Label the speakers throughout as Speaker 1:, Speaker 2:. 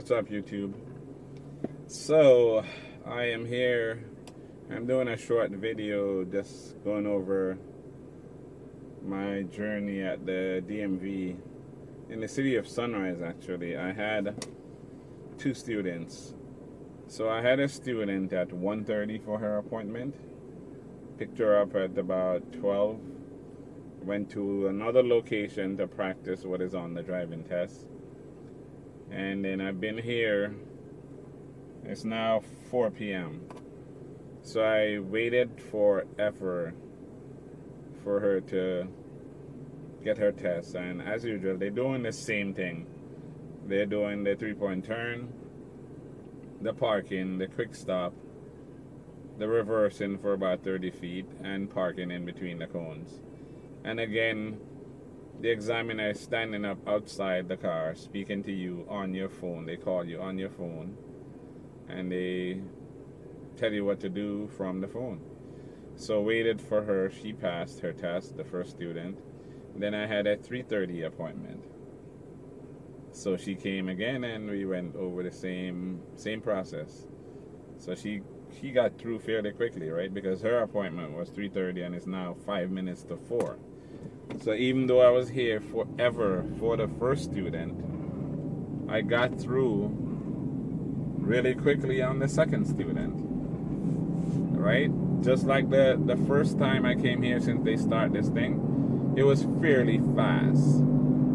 Speaker 1: What's up, YouTube? So, I am here. I'm doing a short video just going over my journey at the DMV in the city of Sunrise. Actually, I had two students. So I had a student at 1:30 for her appointment, picked her up at about 12, went to another location to practice what is on the driving test. And then I've been here. It's now 4 p.m. So I waited forever for her to get her test. And as usual, they're doing the same thing. They're doing the 3-point turn, the parking, the quick stop, the reversing for about 30 feet, and parking in between the cones. And again, the examiner is standing up outside the car speaking to you on your phone. They call you on your phone and they tell you what to do from the phone. So waited for her. She passed her test, the first student. Then I had a 3:30 appointment. So she came again and we went over the same process. So she got through fairly quickly, right? Because her appointment was 3:30 and it's now 5 minutes to 4. So even though I was here forever for the first student, I got through really quickly on the second student, right? Just like the first time I came here since they start this thing, it was fairly fast.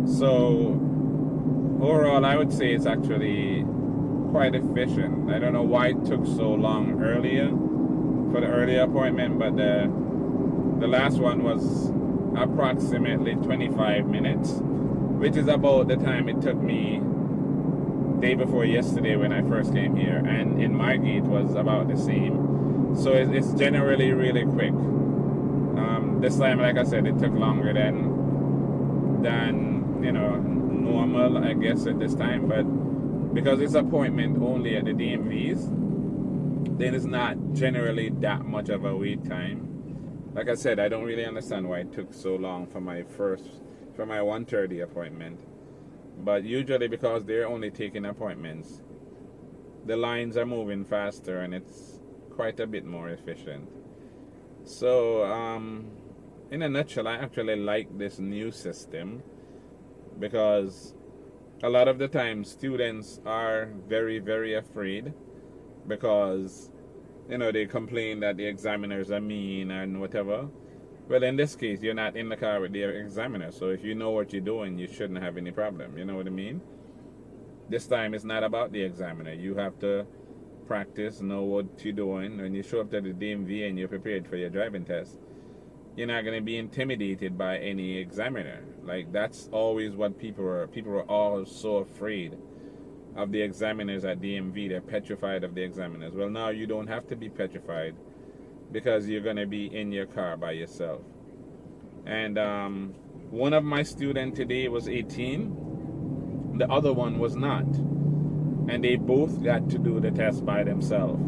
Speaker 1: So overall, I would say it's actually quite efficient. I don't know why it took so long earlier for the earlier appointment, but the last one was approximately 25 minutes, which is about the time it took me day before yesterday when I first came here, and in Margate was about the same. So it's generally really quick. This time, like I said, it took longer than normal, I guess, at this time, but because it's appointment only at the DMVs, then it's not generally that much of a wait time. Like I said, I don't really understand why it took so long for my 1:30 appointment. But usually because they're only taking appointments, the lines are moving faster and it's quite a bit more efficient. So, in a nutshell, I actually like this new system because a lot of the time students are very, very afraid because they complain that the examiners are mean and whatever. Well, in this case, you're not in the car with the examiner, so if you know what you're doing, you shouldn't have any problem. You know what I mean? This time, it's not about the examiner. You have to practice, know what you're doing. When you show up to the DMV and you're prepared for your driving test, you're not going to be intimidated by any examiner. Like, that's always what people are. People are all so afraid of the examiners at DMV. They're petrified of the examiners. Well, now you don't have to be petrified because you're going to be in your car by yourself. And one of my students today was 18. The other one was not. And they both got to do the test by themselves.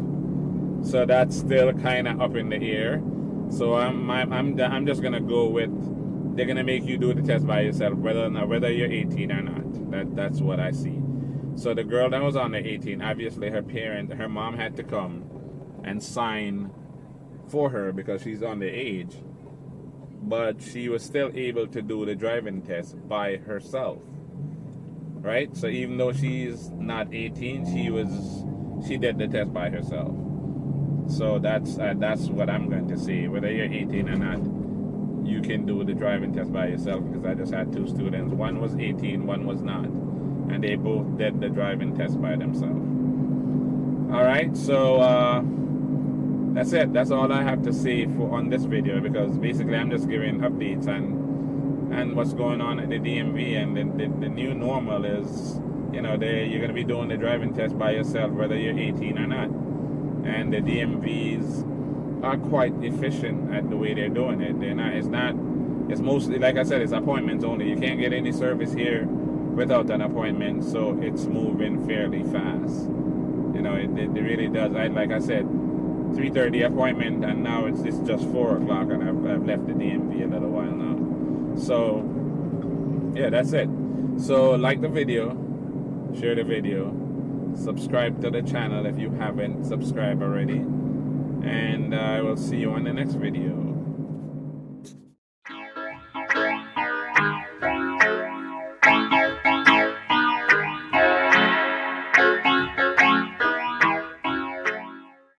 Speaker 1: So that's still kind of up in the air. So I'm just going to go with, they're going to make you do the test by yourself, whether you're 18 or not. That's what I see. So the girl that was on the 18, obviously her mom had to come and sign for her because she's underage. But she was still able to do the driving test by herself. Right? So even though she's not 18, she did the test by herself. So that's what I'm going to say. Whether you're 18 or not, you can do the driving test by yourself because I just had two students. One was 18, one was not. And they both did the driving test by themselves. Alright, so that's it. That's all I have to say on this video because basically I'm just giving updates and what's going on at the DMV. And the new normal is, you're going to be doing the driving test by yourself whether you're 18 or not. And the DMVs are quite efficient at the way they're doing it. It's mostly, like I said, it's appointments only. You can't get any service here without an appointment, so it's moving fairly fast. It really does. Like I said, 3:30 appointment, and now it's just 4 o'clock, and I've left the DMV a little while now. So, yeah, that's it. So, like the video, share the video, Subscribe to the channel if you haven't subscribed already. And I will see you in the next video.